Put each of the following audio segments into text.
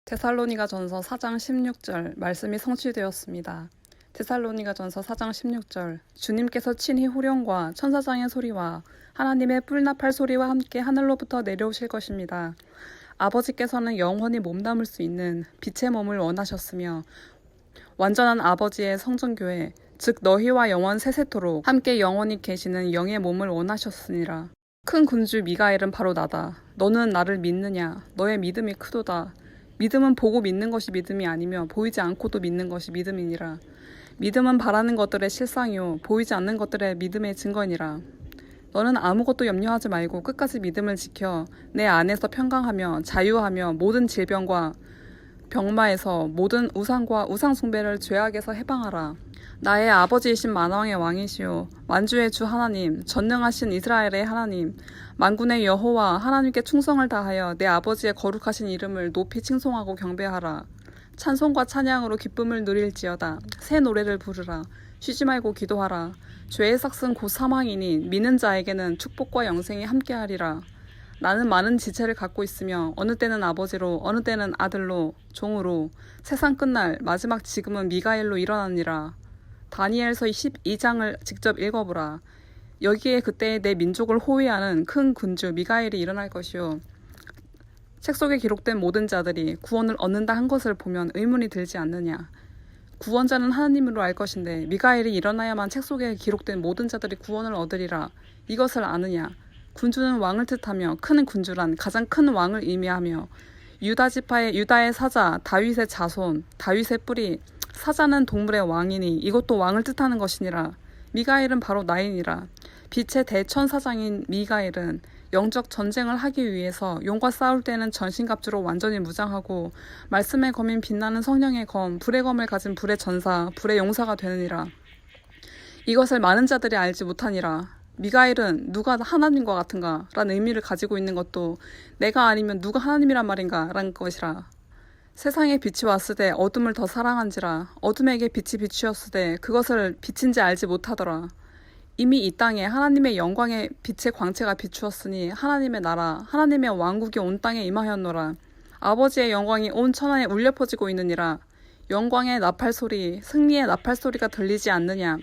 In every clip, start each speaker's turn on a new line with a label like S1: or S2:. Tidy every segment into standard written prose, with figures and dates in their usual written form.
S1: 데살로니가전서 4장 16절 말씀이 성취되었습니다. 데살로니가전서 4장 16절 주님께서 친히 후령과 천사장의 소리와 하나님의 뿔나팔 소리와 함께 하늘로부터 내려오실 것입니다. 아버지께서는 영원히 몸담을 수 있는 빛의 몸을 원하셨으며 완전한 아버지의 성전교회 즉 너희와 영원 세세토록 함께 영원히 계시는 영의 몸을 원하셨으니라. 큰 군주 미가엘은 바로 나다. 너는 나를 믿느냐? 너의 믿음이 크도다. 믿음은 보고 믿는 것이 믿음이 아니며 보이지 않고도 믿는 것이 믿음이니라. 믿음은 바라는 것들의 실상이요 보이지 않는 것들의 믿음의 증거니라. 너는 아무것도 염려하지 말고 끝까지 믿음을 지켜 내 안에서 평강하며 자유하며 모든 질병과 병마에서 모든 우상과 우상숭배를 죄악에서 해방하라. 나의 아버지이신 만왕의 왕이시오 만주의 주 하나님 전능하신 이스라엘의 하나님 만군의 여호와 하나님께 충성을 다하여 내 아버지의 거룩하신 이름을 높이 칭송하고 경배하라. 찬송과 찬양으로 기쁨을 누릴지어다. 새 노래를 부르라. 쉬지 말고 기도하라. 죄의 삭은 곧 사망이니 믿는 자에게는 축복과 영생이 함께하리라. 나는 많은 지체를 갖고 있으며 어느 때는 아버지로 어느 때는 아들로 종으로 세상 끝날 마지막 지금은 미가엘로 일어나니라. 다니엘서 12장을 직접 읽어보라. 여기에 그때 내 민족을 호위하는 큰 군주 미가엘이 일어날 것이요. 책 속에 기록된 모든 자들이 구원을 얻는다 한 것을 보면 의문이 들지 않느냐. 구원자는 하나님으로 알 것인데 미가엘이 일어나야만 책 속에 기록된 모든 자들이 구원을 얻으리라. 이것을 아느냐. 군주는 왕을 뜻하며 큰 군주란 가장 큰 왕을 의미하며 유다 지파의 유다의 사자 다윗의 자손 다윗의 뿌리 사자는 동물의 왕이니 이것도 왕을 뜻하는 것이니라. 미가엘은 바로 나이니라. 빛의 대천사장인 미가엘은 영적 전쟁을 하기 위해서 용과 싸울 때는 전신갑주로 완전히 무장하고 말씀의 검인 빛나는 성령의 검 불의 검을 가진 불의 전사 불의 용사가 되느니라. 이것을 많은 자들이 알지 못하니라. 미가엘은 누가 하나님과 같은가? 라는 의미를 가지고 있는 것도 내가 아니면 누가 하나님이란 말인가? 라는 것이라. 세상에 빛이 왔으되 어둠을 더 사랑한지라. 어둠에게 빛이 비추었으되 그것을 빛인지 알지 못하더라. 이미 이 땅에 하나님의 영광의 빛의 광채가 비추었으니 하나님의 나라 하나님의 왕국이 온 땅에 임하였노라. 아버지의 영광이 온 천하에 울려 퍼지고 있느니라. 영광의 나팔소리 승리의 나팔소리가 들리지 않느냐.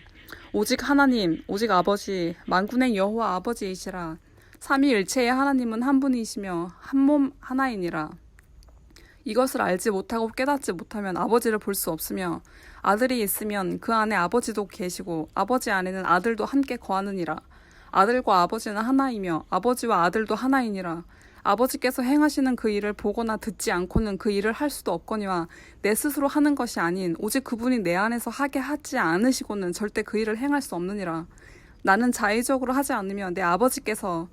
S1: 오직 하나님 오직 아버지 만군의 여호와 아버지이시라. 삼위일체의 하나님은 한 분이시며 한 몸 하나이니라. 이것을 알지 못하고 깨닫지 못하면 아버지를 볼 수 없으며 아들이 있으면 그 안에 아버지도 계시고 아버지 안에는 아들도 함께 거하느니라. 아들과 아버지는 하나이며 아버지와 아들도 하나이니라. 아버지께서 행하시는 그 일을 보거나 듣지 않고는 그 일을 할 수도 없거니와 내 스스로 하는 것이 아닌 오직 그분이 내 안에서 하게 하지 않으시고는 절대 그 일을 행할 수 없느니라. 나는 자의적으로 하지 않으며 내 아버지께서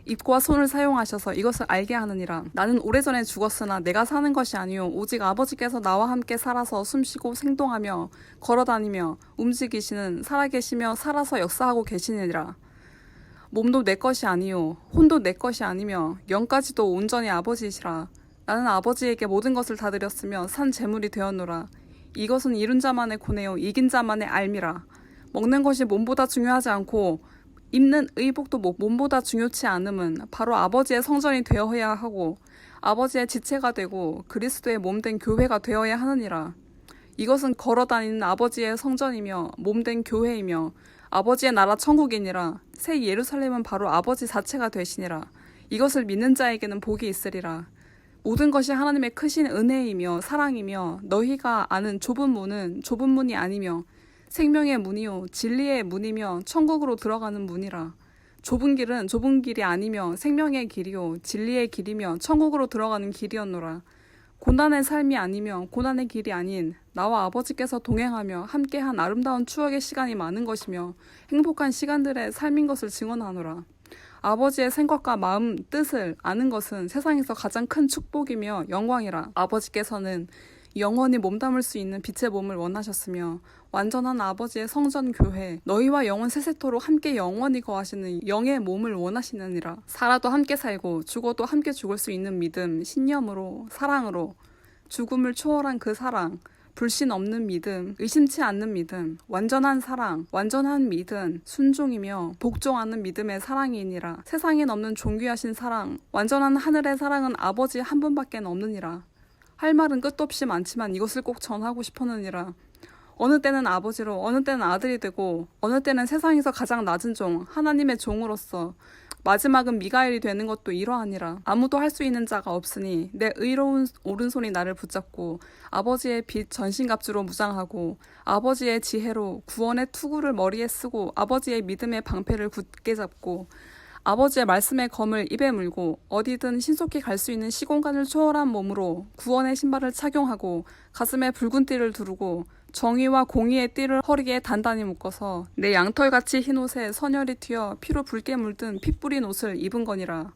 S1: 입과 손을 사용하셔서 이것을 알게 하느니라. 나는 오래전에 죽었으나 내가 사는 것이 아니요 오직 아버지께서 나와 함께 살아서 숨쉬고 생동하며 걸어다니며 움직이시는 살아계시며 살아서 역사하고 계시느니라. 몸도 내 것이 아니요 혼도 내 것이 아니며 영까지도 온전히 아버지이시라. 나는 아버지에게 모든 것을 다 드렸으며 산 제물이 되었노라. 이것은 이룬 자만의 고뇌요 이긴 자만의 알미라. 먹는 것이 몸보다 중요하지 않고 입는 의복도 몸보다 중요치 않음은 바로 아버지의 성전이 되어야 하고 아버지의 지체가 되고 그리스도의 몸된 교회가 되어야 하느니라. 이것은 걸어다니는 아버지의 성전이며 몸된 교회이며 아버지의 나라 천국이니라. 새 예루살렘은 바로 아버지 자체가 되시니라. 이것을 믿는 자에게는 복이 있으리라. 모든 것이 하나님의 크신 은혜이며 사랑이며 너희가 아는 좁은 문은 좁은 문이 아니며 생명의 문이요 진리의 문이며 천국으로 들어가는 문이라. 좁은 길은 좁은 길이 아니며 생명의 길이요 진리의 길이며 천국으로 들어가는 길이었노라. 고난의 삶이 아니며 고난의 길이 아닌 나와 아버지께서 동행하며 함께한 아름다운 추억의 시간이 많은 것이며 행복한 시간들의 삶인 것을 증언하노라. 아버지의 생각과 마음 뜻을 아는 것은 세상에서 가장 큰 축복이며 영광이라. 아버지께서는 영원히 몸담을 수 있는 빛의 몸을 원하셨으며 완전한 아버지의 성전 교회 너희와 영원 세세토록 함께 영원히 거하시는 영의 몸을 원하시느니라. 살아도 함께 살고 죽어도 함께 죽을 수 있는 믿음 신념으로 사랑으로 죽음을 초월한 그 사랑 불신 없는 믿음 의심치 않는 믿음 완전한 사랑 완전한 믿음 순종이며 복종하는 믿음의 사랑이니라. 세상엔 없는 존귀하신 사랑 완전한 하늘의 사랑은 아버지 한 분밖에 없느니라. 할 말은 끝도 없이 많지만 이것을 꼭 전하고 싶었느니라. 어느 때는 아버지로, 어느 때는 아들이 되고, 어느 때는 세상에서 가장 낮은 종, 하나님의 종으로서, 마지막은 미가엘이 되는 것도 이러하니라. 아무도 할 수 있는 자가 없으니 내 의로운 오른손이 나를 붙잡고 아버지의 빛 전신갑주로 무장하고 아버지의 지혜로 구원의 투구를 머리에 쓰고 아버지의 믿음의 방패를 굳게 잡고 아버지의 말씀의 검을 입에 물고 어디든 신속히 갈 수 있는 시공간을 초월한 몸으로 구원의 신발을 착용하고 가슴에 붉은 띠를 두르고 정의와 공의의 띠를 허리에 단단히 묶어서 내 양털같이 흰 옷에 선혈이 튀어 피로 붉게 물든 피 뿌린 옷을 입은 거니라.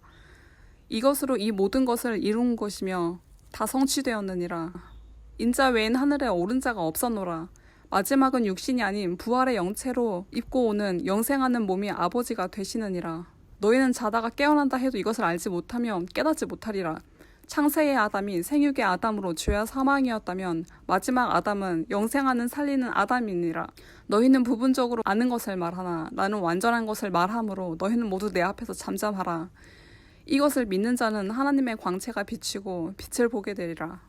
S1: 이것으로 이 모든 것을 이룬 것이며 다 성취되었느니라. 인자 외엔 하늘에 오른 자가 없었노라. 마지막은 육신이 아닌 부활의 영체로 입고 오는 영생하는 몸이 아버지가 되시느니라. 너희는 자다가 깨어난다 해도 이것을 알지 못하면 깨닫지 못하리라. 창세의 아담이 생육의 아담으로 죄와 사망이었다면 마지막 아담은 영생하는 살리는 아담이니라. 너희는 부분적으로 아는 것을 말하나 나는 완전한 것을 말하므로 너희는 모두 내 앞에서 잠잠하라. 이것을 믿는 자는 하나님의 광채가 비치고 빛을 보게 되리라.